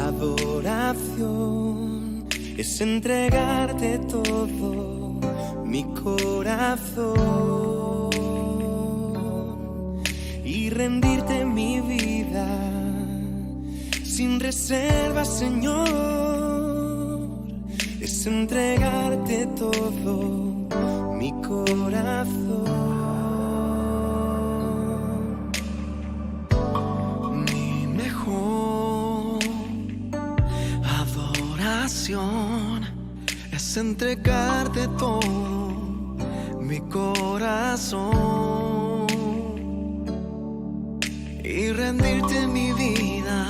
adoración es entregarte todo mi corazón y rendirte mi vida sin reservas, Señor. Es entregarte todo mi corazón. Mi mejor adoración es entregarte todo mi corazón y rendirte mi vida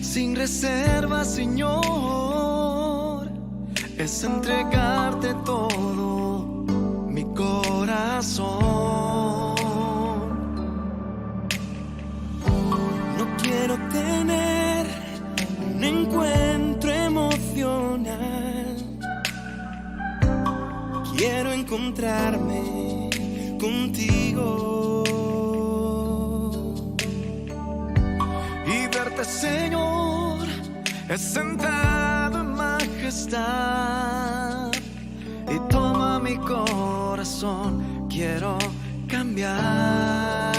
sin reservas, Señor. Es entregarte todo mi corazón. No quiero tener un encuentro emocional. Quiero encontrarme contigo y verte, Señor, sentado en majestad. Y toma mi corazón, quiero cambiar.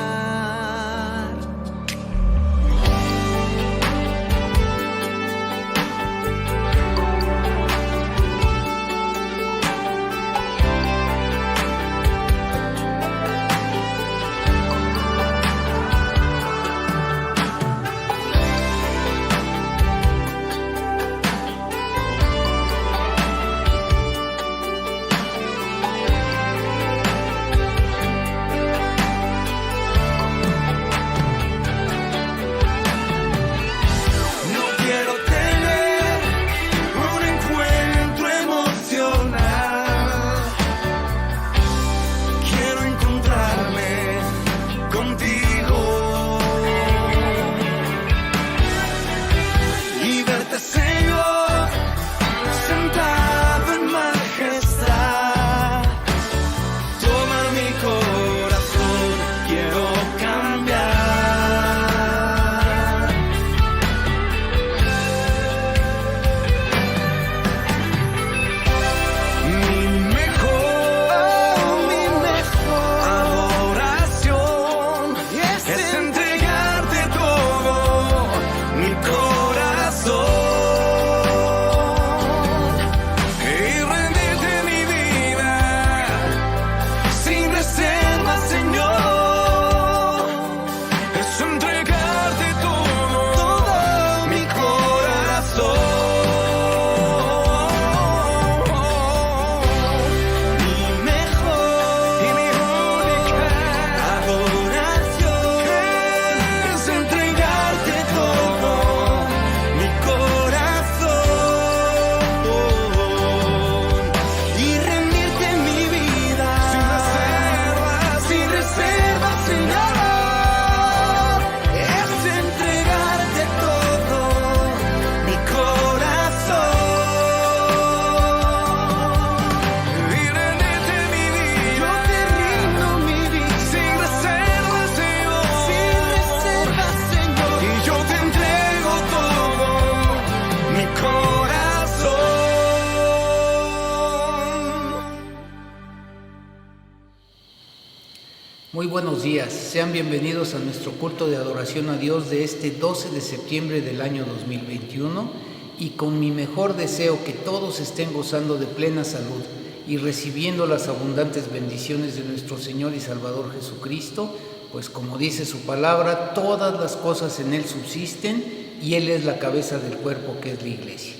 Muy buenos días, sean bienvenidos a nuestro culto de adoración a Dios de este 12 de septiembre del año 2021 y con mi mejor deseo que todos estén gozando de plena salud y recibiendo las abundantes bendiciones de nuestro Señor y Salvador Jesucristo, pues como dice su palabra, todas las cosas en Él subsisten y Él es la cabeza del cuerpo que es la iglesia.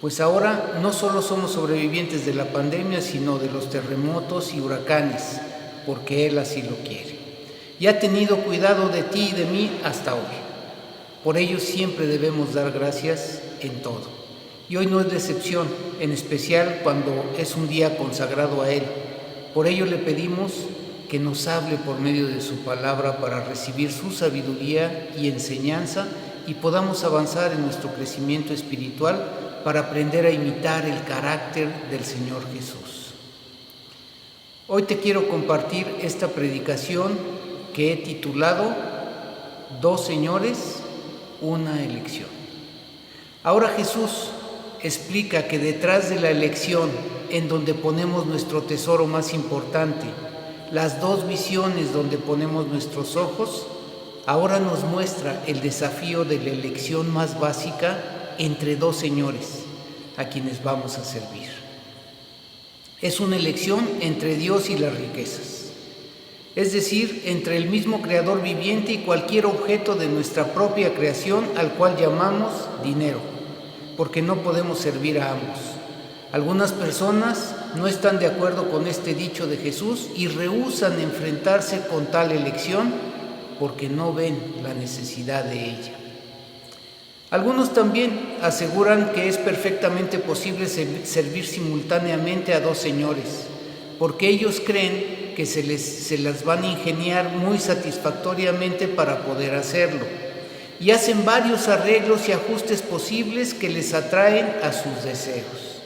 Pues ahora no solo somos sobrevivientes de la pandemia, sino de los terremotos y huracanes, porque Él así lo quiere. Y ha tenido cuidado de ti y de mí hasta hoy. Por ello siempre debemos dar gracias en todo. Y hoy no es de excepción, en especial cuando es un día consagrado a Él. Por ello le pedimos que nos hable por medio de su palabra para recibir su sabiduría y enseñanza y podamos avanzar en nuestro crecimiento espiritual para aprender a imitar el carácter del Señor Jesús. Hoy te quiero compartir esta predicación que he titulado 2 señores, una elección. Ahora Jesús explica que detrás de la elección, en donde ponemos nuestro tesoro más importante, las 2 visiones donde ponemos nuestros ojos, ahora nos muestra el desafío de la elección más básica entre 2 señores a quienes vamos a servir. Es una elección entre Dios y las riquezas, es decir, entre el mismo Creador viviente y cualquier objeto de nuestra propia creación al cual llamamos dinero, porque no podemos servir a ambos. Algunas personas no están de acuerdo con este dicho de Jesús y rehúsan enfrentarse con tal elección porque no ven la necesidad de ella. Algunos también aseguran que es perfectamente posible servir simultáneamente a 2 señores, porque ellos creen que se las van a ingeniar muy satisfactoriamente para poder hacerlo, y hacen varios arreglos y ajustes posibles que les atraen a sus deseos,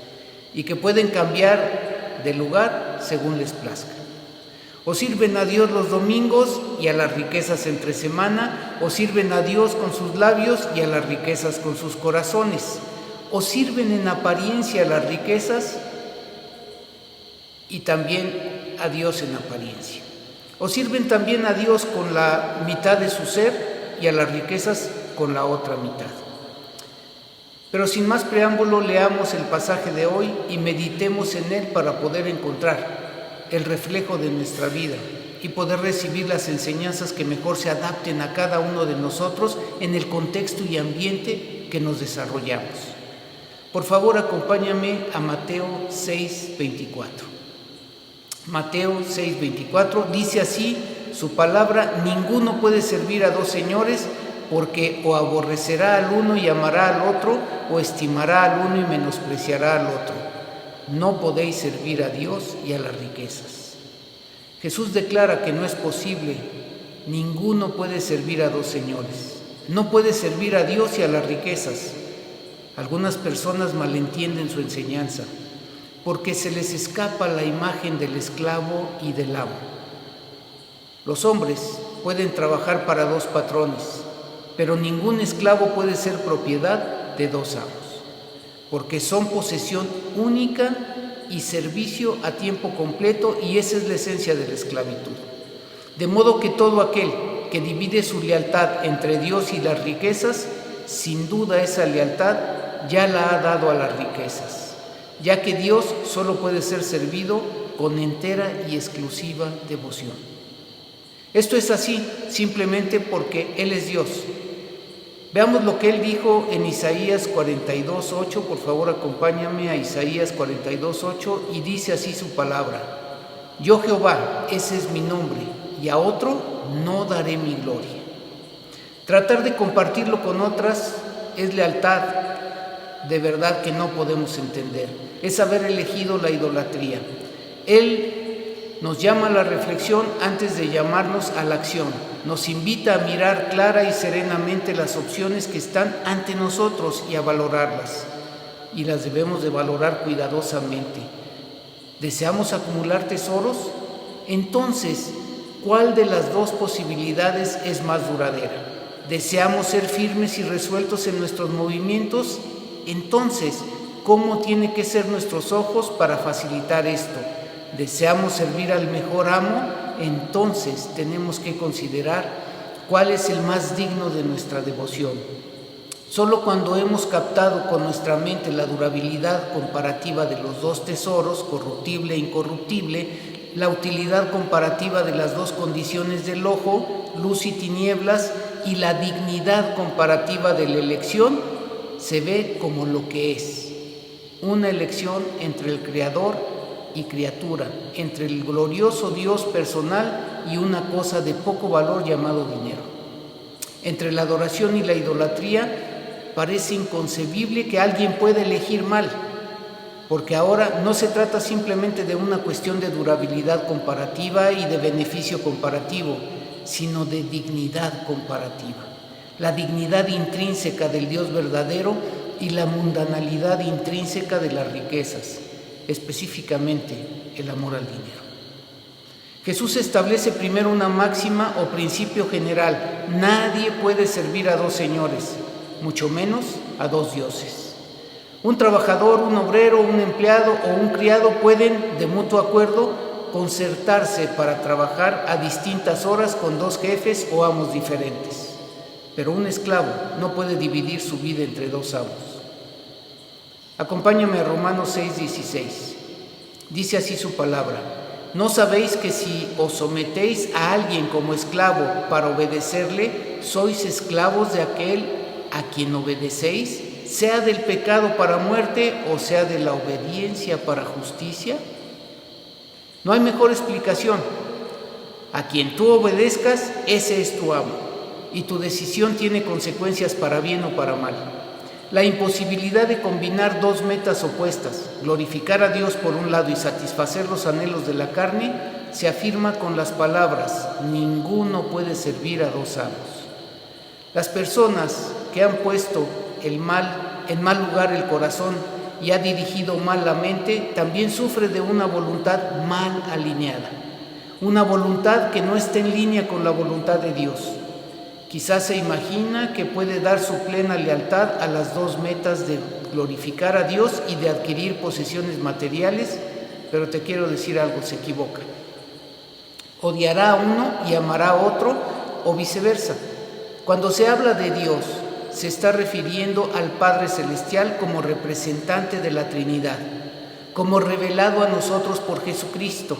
y que pueden cambiar de lugar según les plazca. O sirven a Dios los domingos y a las riquezas entre semana, o sirven a Dios con sus labios y a las riquezas con sus corazones, o sirven en apariencia a las riquezas y también a Dios en apariencia, o sirven también a Dios con la mitad de su ser y a las riquezas con la otra mitad. Pero sin más preámbulo, leamos el pasaje de hoy y meditemos en él para poder encontrar el reflejo de nuestra vida y poder recibir las enseñanzas que mejor se adapten a cada uno de nosotros en el contexto y ambiente que nos desarrollamos. Por favor, acompáñame a Mateo 6:24. Mateo 6:24 dice así su palabra: ninguno puede servir a 2 señores, porque o aborrecerá al uno y amará al otro, o estimará al uno y menospreciará al otro. No podéis servir a Dios y a las riquezas. Jesús declara que no es posible. Ninguno puede servir a 2 señores. No puede servir a Dios y a las riquezas. Algunas personas malentienden su enseñanza porque se les escapa la imagen del esclavo y del amo. Los hombres pueden trabajar para 2 patrones, pero ningún esclavo puede ser propiedad de 2 amos, porque son posesión única y servicio a tiempo completo, y esa es la esencia de la esclavitud. De modo que todo aquel que divide su lealtad entre Dios y las riquezas, sin duda esa lealtad ya la ha dado a las riquezas, ya que Dios solo puede ser servido con entera y exclusiva devoción. Esto es así simplemente porque Él es Dios. Veamos lo que Él dijo en Isaías 42:8, por favor acompáñame a Isaías 42:8, y dice así su palabra: yo Jehová, ese es mi nombre, y a otro no daré mi gloria. Tratar de compartirlo con otras es lealtad de verdad que no podemos entender, es haber elegido la idolatría. Él nos llama a la reflexión antes de llamarnos a la acción. Nos invita a mirar clara y serenamente las opciones que están ante nosotros y a valorarlas. Y las debemos de valorar cuidadosamente. ¿Deseamos acumular tesoros? Entonces, ¿cuál de las 2 posibilidades es más duradera? ¿Deseamos ser firmes y resueltos en nuestros movimientos? Entonces, ¿cómo tienen que ser nuestros ojos para facilitar esto? ¿Deseamos servir al mejor amo? Entonces tenemos que considerar cuál es el más digno de nuestra devoción. Solo cuando hemos captado con nuestra mente la durabilidad comparativa de los 2 tesoros, corruptible e incorruptible, la utilidad comparativa de las 2 condiciones del ojo, luz y tinieblas, y la dignidad comparativa de la elección, se ve como lo que es: una elección entre el Creador y criatura, entre el glorioso Dios personal y una cosa de poco valor llamado dinero. Entre la adoración y la idolatría parece inconcebible que alguien pueda elegir mal, porque ahora no se trata simplemente de una cuestión de durabilidad comparativa y de beneficio comparativo, sino de dignidad comparativa. La dignidad intrínseca del Dios verdadero y la mundanalidad intrínseca de las riquezas, específicamente el amor al dinero. Jesús establece primero una máxima o principio general: nadie puede servir a dos señores, mucho menos a dos dioses. Un trabajador, un obrero, un empleado o un criado pueden, de mutuo acuerdo, concertarse para trabajar a distintas horas con dos jefes o amos diferentes. Pero un esclavo no puede dividir su vida entre dos amos. Acompáñame a Romanos 6:16. Dice así su palabra: ¿no sabéis que si os sometéis a alguien como esclavo para obedecerle, sois esclavos de aquel a quien obedecéis, sea del pecado para muerte o sea de la obediencia para justicia? No hay mejor explicación. A quien tú obedezcas, ese es tu amo, y tu decisión tiene consecuencias para bien o para mal. La imposibilidad de combinar dos metas opuestas, glorificar a Dios por un lado y satisfacer los anhelos de la carne, se afirma con las palabras: ninguno puede servir a dos amos. Las personas que han puesto en mal lugar el corazón y ha dirigido mal la mente, también sufre de una voluntad mal alineada, una voluntad que no está en línea con la voluntad de Dios. Quizás se imagina que puede dar su plena lealtad a las dos metas de glorificar a Dios y de adquirir posesiones materiales, pero te quiero decir algo: se equivoca. Odiará a uno y amará a otro, o viceversa. Cuando se habla de Dios, se está refiriendo al Padre Celestial como representante de la Trinidad, como revelado a nosotros por Jesucristo.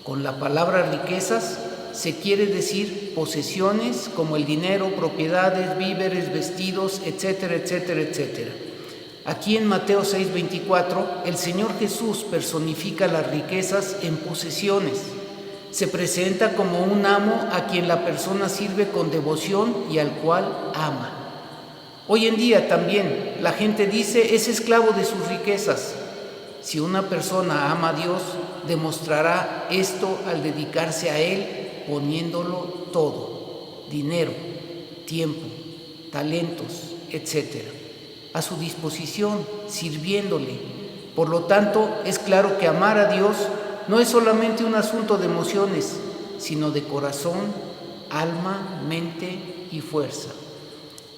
Con la palabra riquezas se quiere decir posesiones como el dinero, propiedades, víveres, vestidos, etcétera, etcétera, etcétera. Aquí en Mateo 6:24, el Señor Jesús personifica las riquezas en posesiones. Se presenta como un amo a quien la persona sirve con devoción y al cual ama. Hoy en día también la gente dice: es esclavo de sus riquezas. Si una persona ama a Dios, demostrará esto al dedicarse a Él poniéndolo todo: dinero, tiempo, talentos, etc., a su disposición, sirviéndole. Por lo tanto, es claro que amar a Dios no es solamente un asunto de emociones, sino de corazón, alma, mente y fuerza.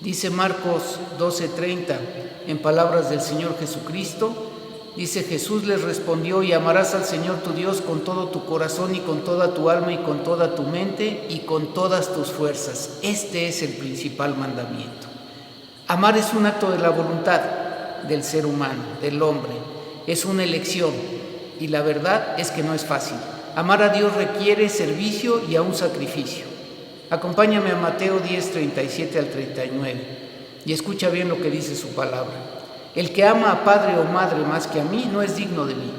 Dice Marcos 12:30, en palabras del Señor Jesucristo, dice: Jesús les respondió: y amarás al Señor tu Dios con todo tu corazón y con toda tu alma y con toda tu mente y con todas tus fuerzas. Este es el principal mandamiento. Amar es un acto de la voluntad del ser humano, del hombre. Es una elección y la verdad es que no es fácil. Amar a Dios requiere servicio y aún sacrificio. Acompáñame a Mateo 10:37 al 39 y escucha bien lo que dice su palabra. El que ama a padre o madre más que a mí no es digno de mí.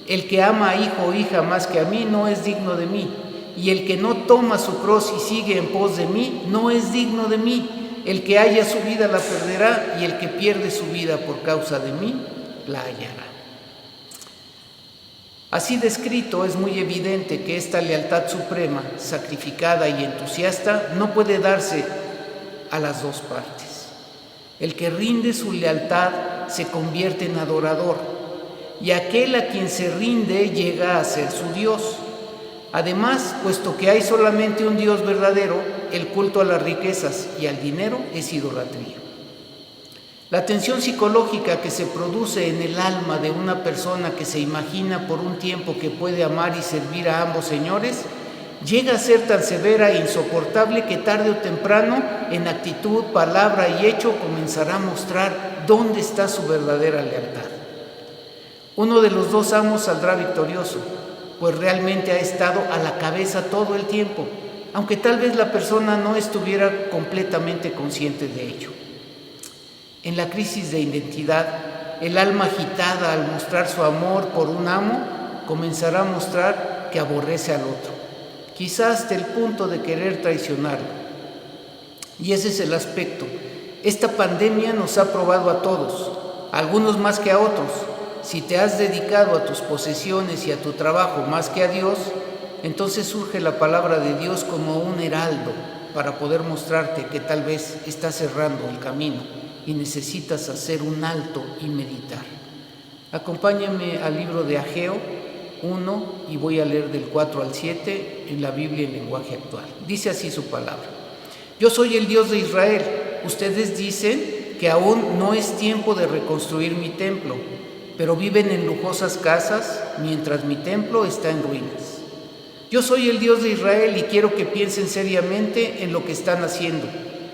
El que ama a hijo o hija más que a mí no es digno de mí. Y el que no toma su cruz y sigue en pos de mí no es digno de mí. El que halla su vida la perderá, y el que pierde su vida por causa de mí la hallará. Así descrito, es muy evidente que esta lealtad suprema, sacrificada y entusiasta, no puede darse a las dos partes. El que rinde su lealtad se convierte en adorador, y aquel a quien se rinde llega a ser su Dios. Además, puesto que hay solamente un Dios verdadero, el culto a las riquezas y al dinero es idolatría. La tensión psicológica que se produce en el alma de una persona que se imagina por un tiempo que puede amar y servir a ambos señores llega a ser tan severa e insoportable que tarde o temprano, en actitud, palabra y hecho, comenzará a mostrar dónde está su verdadera lealtad. Uno de los dos amos saldrá victorioso, pues realmente ha estado a la cabeza todo el tiempo, aunque tal vez la persona no estuviera completamente consciente de ello. En la crisis de identidad, el alma agitada al mostrar su amor por un amo comenzará a mostrar que aborrece al otro, quizás hasta el punto de querer traicionarlo. Y ese es el aspecto. Esta pandemia nos ha probado a todos, a algunos más que a otros. Si te has dedicado a tus posesiones y a tu trabajo más que a Dios, entonces surge la palabra de Dios como un heraldo para poder mostrarte que tal vez estás cerrando el camino y necesitas hacer un alto y meditar. Acompáñame al libro de Ageo, 1 y voy a leer del 4 al 7 en la Biblia en lenguaje actual. Dice así su palabra: Yo soy el Dios de Israel. Ustedes dicen que aún no es tiempo de reconstruir mi templo, pero viven en lujosas casas mientras mi templo está en ruinas. Yo soy el Dios de Israel y quiero que piensen seriamente en lo que están haciendo.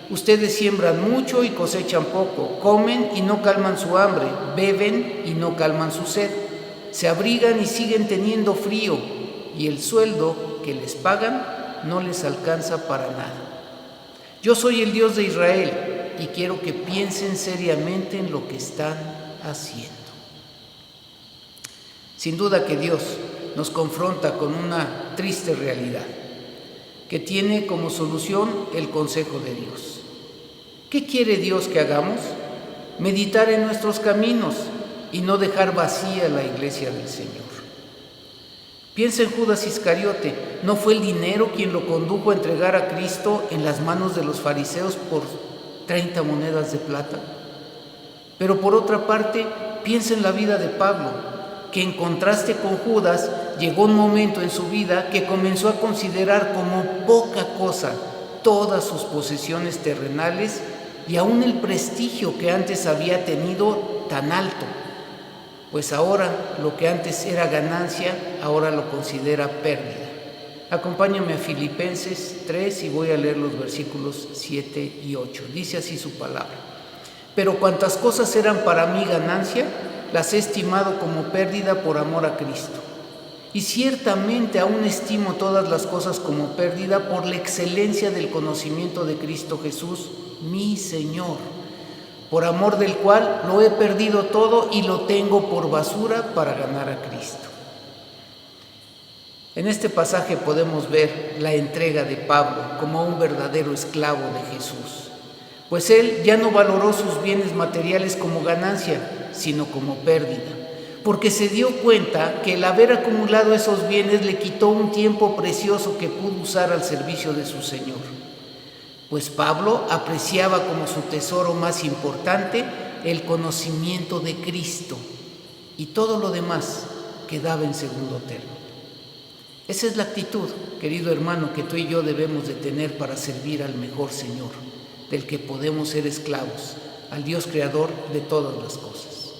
Ustedes siembran mucho y cosechan poco, comen y no calman su hambre, beben y no calman su sed, se abrigan y siguen teniendo frío, y el sueldo que les pagan no les alcanza para nada. Yo soy el Dios de Israel y quiero que piensen seriamente en lo que están haciendo. Sin duda que Dios nos confronta con una triste realidad, que tiene como solución el consejo de Dios. ¿Qué quiere Dios que hagamos? Meditar en nuestros caminos y no dejar vacía la iglesia del Señor. Piensa en Judas Iscariote. ¿No fue el dinero quien lo condujo a entregar a Cristo en las manos de los fariseos por 30 monedas de plata? Pero por otra parte, piensa en la vida de Pablo, que en contraste con Judas, llegó un momento en su vida que comenzó a considerar como poca cosa todas sus posesiones terrenales y aún el prestigio que antes había tenido tan alto, pues ahora lo que antes era ganancia, ahora lo considera pérdida. Acompáñame a Filipenses 3 y voy a leer los versículos 7 y 8. Dice así su palabra: Pero cuantas cosas eran para mí ganancia, las he estimado como pérdida por amor a Cristo. Y ciertamente aún estimo todas las cosas como pérdida por la excelencia del conocimiento de Cristo Jesús, mi Señor, por amor del cual lo he perdido todo y lo tengo por basura para ganar a Cristo. En este pasaje podemos ver la entrega de Pablo como un verdadero esclavo de Jesús, pues él ya no valoró sus bienes materiales como ganancia, sino como pérdida, porque se dio cuenta que el haber acumulado esos bienes le quitó un tiempo precioso que pudo usar al servicio de su Señor. Pues Pablo apreciaba como su tesoro más importante el conocimiento de Cristo, y todo lo demás quedaba en segundo término. Esa es la actitud, querido hermano, que tú y yo debemos de tener para servir al mejor Señor, del que podemos ser esclavos, al Dios creador de todas las cosas.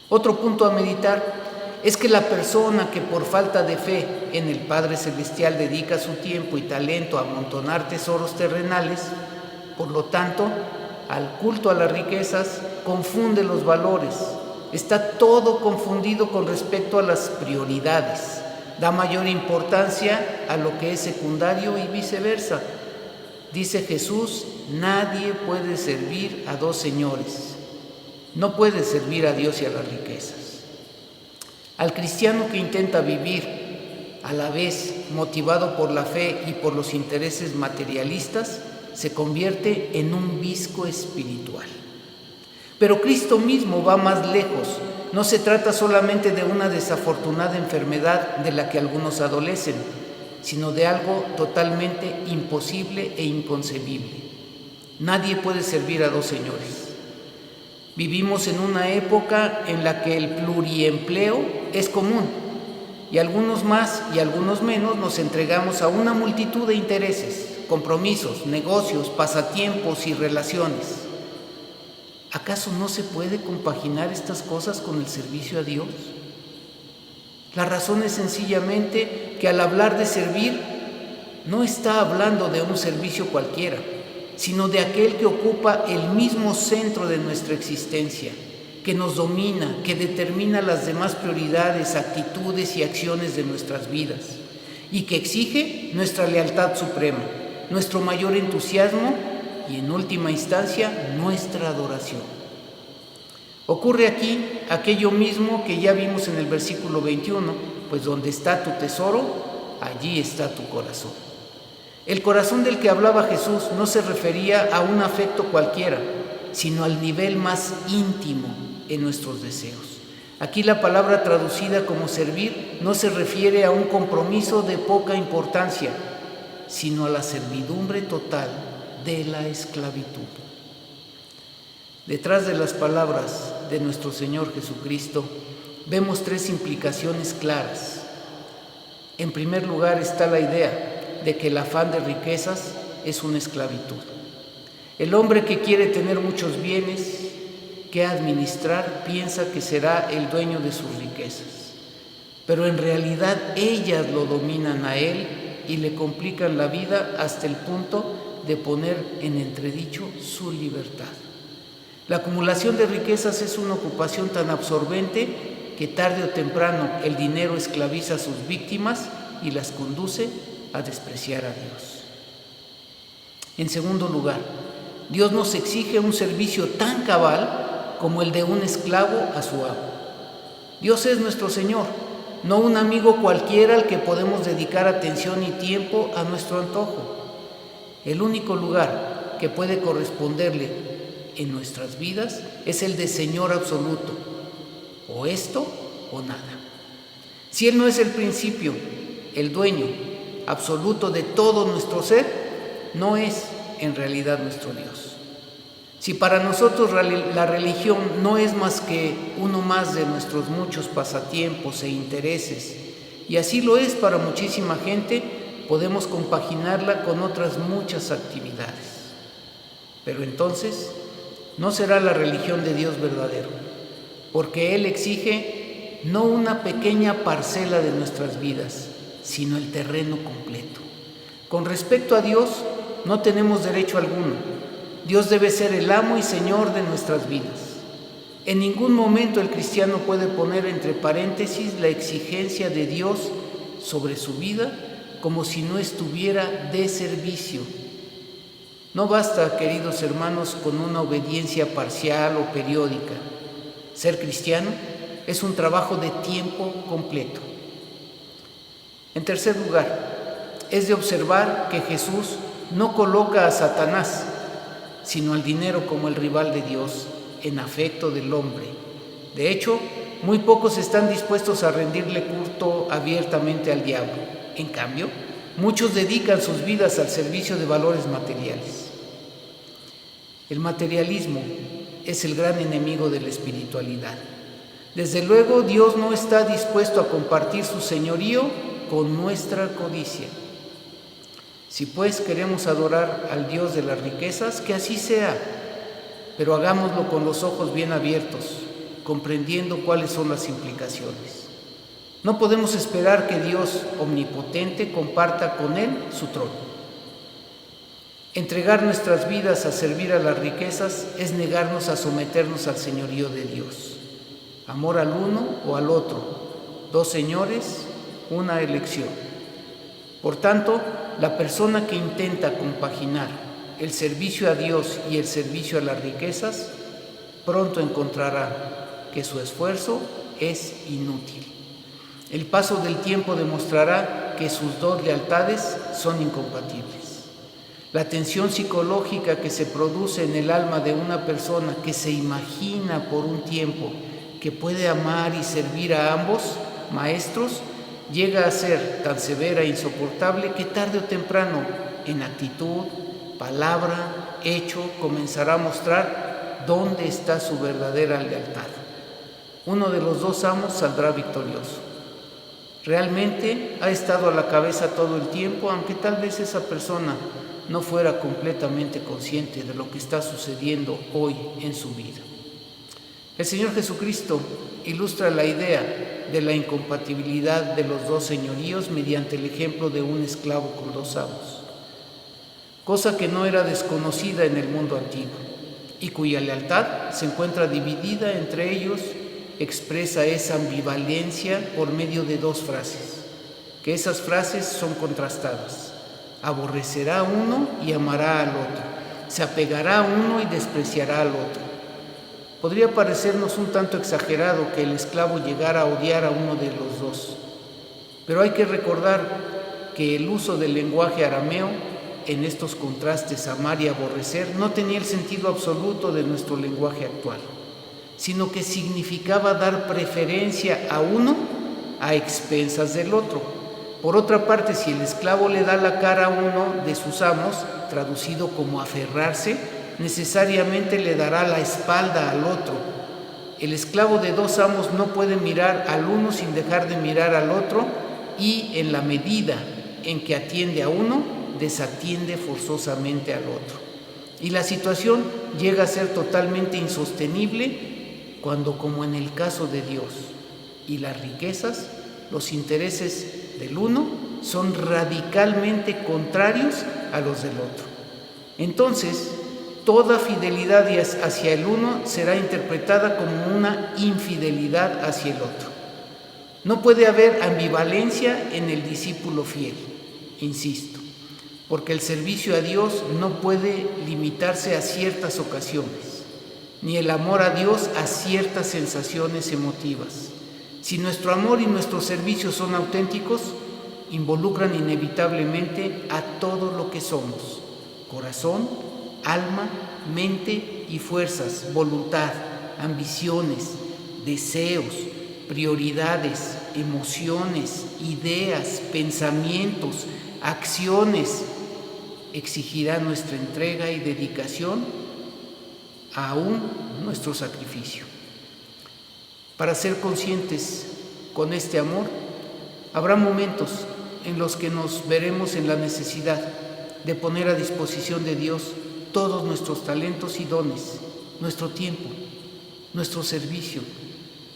Otro punto a meditar es que la persona que por falta de fe en el Padre Celestial dedica su tiempo y talento a amontonar tesoros terrenales, por lo tanto, al culto a las riquezas, confunde los valores, está todo confundido con respecto a las prioridades, da mayor importancia a lo que es secundario y viceversa. Dice Jesús: nadie puede servir a dos señores. No puede servir a Dios y a las riquezas. Al cristiano que intenta vivir a la vez motivado por la fe y por los intereses materialistas, se convierte en un visco espiritual. Pero Cristo mismo va más lejos. No se trata solamente de una desafortunada enfermedad de la que algunos adolecen, sino de algo totalmente imposible e inconcebible. Nadie puede servir a dos señores. Vivimos en una época en la que el pluriempleo es común, y algunos más y algunos menos nos entregamos a una multitud de intereses, compromisos, negocios, pasatiempos y relaciones. ¿Acaso no se puede compaginar estas cosas con el servicio a Dios? La razón es sencillamente que al hablar de servir, no está hablando de un servicio cualquiera, sino de aquel que ocupa el mismo centro de nuestra existencia, que nos domina, que determina las demás prioridades, actitudes y acciones de nuestras vidas, y que exige nuestra lealtad suprema, nuestro mayor entusiasmo y, en última instancia, nuestra adoración. Ocurre aquí aquello mismo que ya vimos en el versículo 21, pues donde está tu tesoro, allí está tu corazón. El corazón del que hablaba Jesús no se refería a un afecto cualquiera, sino al nivel más íntimo en nuestros deseos. Aquí la palabra traducida como servir no se refiere a un compromiso de poca importancia, sino a la servidumbre total de la esclavitud. Detrás de las palabras de nuestro Señor Jesucristo vemos tres implicaciones claras. En primer lugar está la idea de que el afán de riquezas es una esclavitud. El hombre que quiere tener muchos bienes que administrar piensa que será el dueño de sus riquezas, pero en realidad ellas lo dominan a él y le complican la vida hasta el punto de poner en entredicho su libertad. La acumulación de riquezas es una ocupación tan absorbente que tarde o temprano el dinero esclaviza a sus víctimas y las conduce a despreciar a Dios. En segundo lugar, Dios nos exige un servicio tan cabal como el de un esclavo a su amo. Dios es nuestro Señor, no un amigo cualquiera al que podemos dedicar atención y tiempo a nuestro antojo. El único lugar que puede corresponderle en nuestras vidas es el de Señor absoluto, o esto o nada. Si Él no es el principio, el dueño absoluto de todo nuestro ser, no es en realidad nuestro Dios. Si para nosotros la religión no es más que uno más de nuestros muchos pasatiempos e intereses, y así lo es para muchísima gente, podemos compaginarla con otras muchas actividades. Pero entonces no será la religión de Dios verdadero, porque Él exige no una pequeña parcela de nuestras vidas, sino el terreno completo. Con respecto a Dios, no tenemos derecho alguno. Dios debe ser el amo y Señor de nuestras vidas. En ningún momento el cristiano puede poner entre paréntesis la exigencia de Dios sobre su vida como si no estuviera de servicio. No basta, queridos hermanos, con una obediencia parcial o periódica. Ser cristiano es un trabajo de tiempo completo. En tercer lugar, es de observar que Jesús no coloca a Satanás, sino al dinero como el rival de Dios en afecto del hombre. De hecho, muy pocos están dispuestos a rendirle culto abiertamente al diablo. En cambio, muchos dedican sus vidas al servicio de valores materiales. El materialismo es el gran enemigo de la espiritualidad. Desde luego, Dios no está dispuesto a compartir su señorío con nuestra codicia. Si pues queremos adorar al Dios de las riquezas, que así sea, pero hagámoslo con los ojos bien abiertos, comprendiendo cuáles son las implicaciones. No podemos esperar que Dios omnipotente comparta con Él su trono. Entregar nuestras vidas a servir a las riquezas es negarnos a someternos al señorío de Dios. Amor al uno o al otro, dos señores, una elección. Por tanto, la persona que intenta compaginar el servicio a Dios y el servicio a las riquezas, pronto encontrará que su esfuerzo es inútil. El paso del tiempo demostrará que sus dos lealtades son incompatibles. La tensión psicológica que se produce en el alma de una persona que se imagina por un tiempo que puede amar y servir a ambos maestros llega a ser tan severa e insoportable que tarde o temprano, en actitud, palabra, hecho, comenzará a mostrar dónde está su verdadera lealtad. Uno de los dos amos saldrá victorioso. Realmente ha estado a la cabeza todo el tiempo, aunque tal vez esa persona no fuera completamente consciente de lo que está sucediendo hoy en su vida. El Señor Jesucristo ilustra la idea de la incompatibilidad de los dos señoríos mediante el ejemplo de un esclavo con dos amos, cosa que no era desconocida en el mundo antiguo y cuya lealtad se encuentra dividida entre ellos. Expresa esa ambivalencia por medio de dos frases, que esas frases son contrastadas. Aborrecerá a uno y amará al otro, se apegará a uno y despreciará al otro. Podría parecernos un tanto exagerado que el esclavo llegara a odiar a uno de los dos, pero hay que recordar que el uso del lenguaje arameo en estos contrastes amar y aborrecer no tenía el sentido absoluto de nuestro lenguaje actual, sino que significaba dar preferencia a uno a expensas del otro. Por otra parte, si el esclavo le da la cara a uno de sus amos, traducido como aferrarse, necesariamente le dará la espalda al otro. El esclavo de dos amos no puede mirar al uno sin dejar de mirar al otro, y en la medida en que atiende a uno, desatiende forzosamente al otro. Y la situación llega a ser totalmente insostenible cuando, como en el caso de Dios y las riquezas, los intereses del uno son radicalmente contrarios a los del otro. Entonces, toda fidelidad hacia el uno será interpretada como una infidelidad hacia el otro. No puede haber ambivalencia en el discípulo fiel, insisto, porque el servicio a Dios no puede limitarse a ciertas ocasiones, ni el amor a Dios a ciertas sensaciones emotivas. Si nuestro amor y nuestro servicio son auténticos, involucran inevitablemente a todo lo que somos: corazón, alma, mente y fuerzas, voluntad, ambiciones, deseos, prioridades, emociones, ideas, pensamientos, acciones. Exigirá nuestra entrega y dedicación, aún nuestro sacrificio. Para ser conscientes con este amor, habrá momentos en los que nos veremos en la necesidad de poner a disposición de Dios todos nuestros talentos y dones, nuestro tiempo, nuestro servicio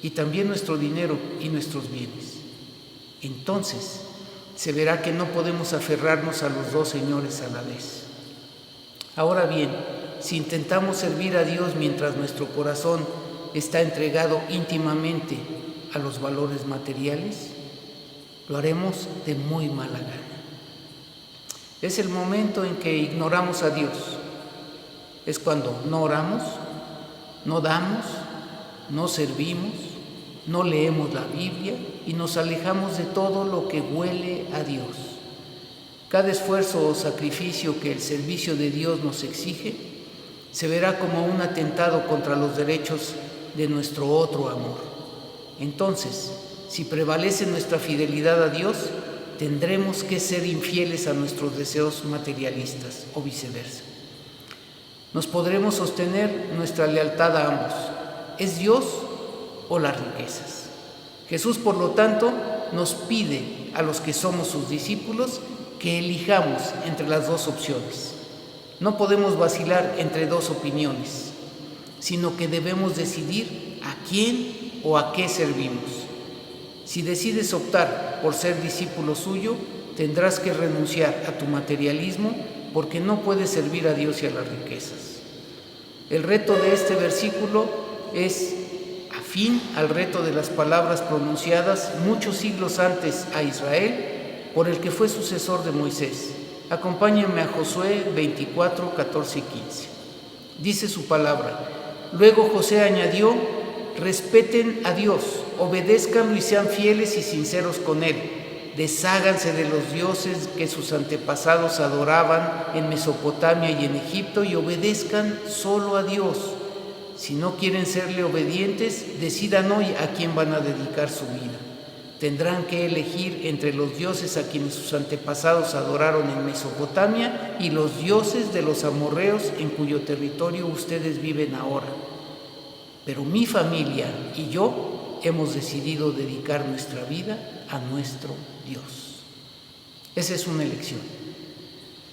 y también nuestro dinero y nuestros bienes. Entonces se verá que no podemos aferrarnos a los dos señores a la vez. Ahora bien, si intentamos servir a Dios mientras nuestro corazón está entregado íntimamente a los valores materiales, lo haremos de muy mala gana. Es el momento en que ignoramos a Dios. Es cuando no oramos, no damos, no servimos, no leemos la Biblia y nos alejamos de todo lo que huele a Dios. Cada esfuerzo o sacrificio que el servicio de Dios nos exige se verá como un atentado contra los derechos de nuestro otro amor. Entonces, si prevalece nuestra fidelidad a Dios, tendremos que ser infieles a nuestros deseos materialistas o viceversa. Nos podremos sostener nuestra lealtad a ambos: ¿es Dios o las riquezas? Jesús, por lo tanto, nos pide a los que somos sus discípulos que elijamos entre las dos opciones. No podemos vacilar entre dos opiniones, sino que debemos decidir a quién o a qué servimos. Si decides optar por ser discípulo suyo, tendrás que renunciar a tu materialismo, porque no puedes servir a Dios y a las riquezas. El reto de este versículo es afín al reto de las palabras pronunciadas muchos siglos antes a Israel por el que fue sucesor de Moisés. Acompáñenme a Josué 24, 14 y 15. Dice su palabra: luego José añadió: respeten a Dios, obedézcanlo y sean fieles y sinceros con Él. Desháganse de los dioses que sus antepasados adoraban en Mesopotamia y en Egipto y obedezcan solo a Dios. Si no quieren serle obedientes, decidan hoy a quién van a dedicar su vida. Tendrán que elegir entre los dioses a quienes sus antepasados adoraron en Mesopotamia y los dioses de los amorreos en cuyo territorio ustedes viven ahora. Pero mi familia y yo hemos decidido dedicar nuestra vida a nuestro Dios. Esa es una elección.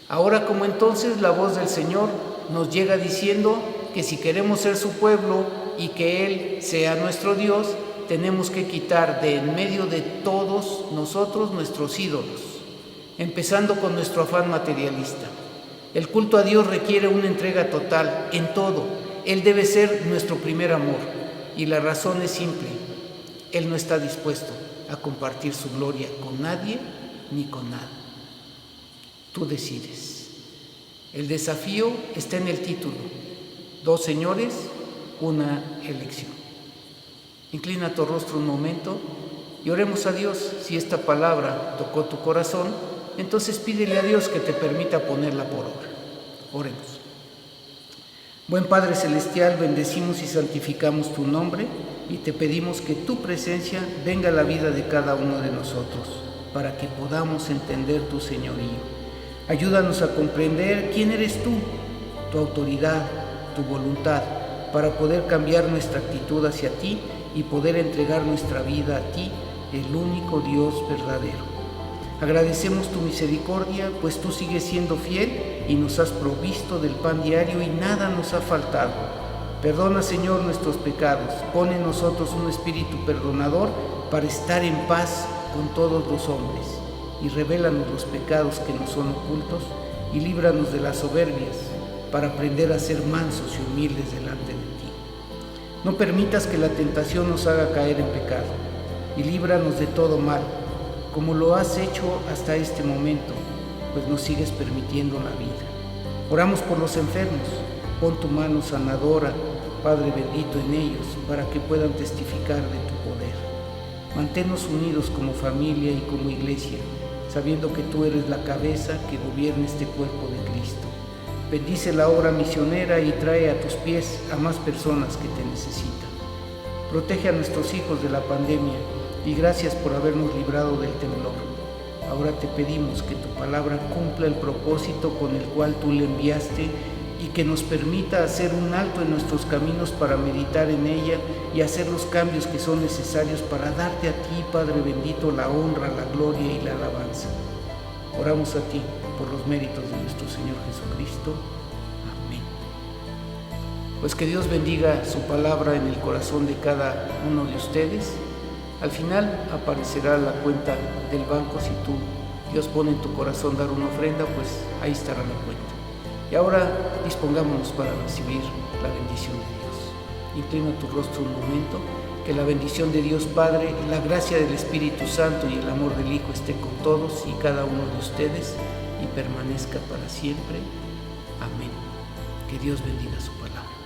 Ahora como entonces, la voz del Señor nos llega diciendo que si queremos ser su pueblo y que Él sea nuestro Dios, tenemos que quitar de en medio de todos nosotros nuestros ídolos, empezando con nuestro afán materialista. El culto a Dios requiere una entrega total en todo. Él debe ser nuestro primer amor, y la razón es simple: Él no está dispuesto a compartir su gloria con nadie ni con nada. Tú decides. El desafío está en el título: dos señores, una elección. Inclina tu rostro un momento y oremos a Dios. Si esta palabra tocó tu corazón, entonces pídele a Dios que te permita ponerla por obra. Oremos. Buen Padre Celestial, bendecimos y santificamos tu nombre y te pedimos que tu presencia venga a la vida de cada uno de nosotros para que podamos entender tu señorío. Ayúdanos a comprender quién eres tú, tu autoridad, tu voluntad, para poder cambiar nuestra actitud hacia ti y poder entregar nuestra vida a ti, el único Dios verdadero. Agradecemos tu misericordia, pues tú sigues siendo fiel y nos has provisto del pan diario y nada nos ha faltado. Perdona, Señor, nuestros pecados, pon en nosotros un espíritu perdonador para estar en paz con todos los hombres, y revélanos los pecados que nos son ocultos y líbranos de las soberbias para aprender a ser mansos y humildes delante de ti. No permitas que la tentación nos haga caer en pecado, y líbranos de todo mal, como lo has hecho hasta este momento, pues nos sigues permitiendo la vida. Oramos por los enfermos, pon tu mano sanadora, Padre bendito, en ellos, para que puedan testificar de tu poder. Manténnos unidos como familia y como iglesia, sabiendo que tú eres la cabeza que gobierna este cuerpo de Cristo. Bendice la obra misionera y trae a tus pies a más personas que te necesitan. Protege a nuestros hijos de la pandemia y gracias por habernos librado del temblor. Ahora te pedimos que tu palabra cumpla el propósito con el cual tú le enviaste y que nos permita hacer un alto en nuestros caminos para meditar en ella y hacer los cambios que son necesarios para darte a ti, Padre bendito, la honra, la gloria y la alabanza. Oramos a ti por los méritos de nuestro Señor Jesucristo. Amén. Pues que Dios bendiga su palabra en el corazón de cada uno de ustedes. Al final aparecerá la cuenta del banco. Si Dios pone en tu corazón dar una ofrenda, pues ahí estará la cuenta. Y ahora dispongámonos para recibir la bendición de Dios. Inclina tu rostro un momento, que la bendición de Dios Padre, la gracia del Espíritu Santo y el amor del Hijo esté con todos y cada uno de ustedes y permanezca para siempre. Amén. Que Dios bendiga su palabra.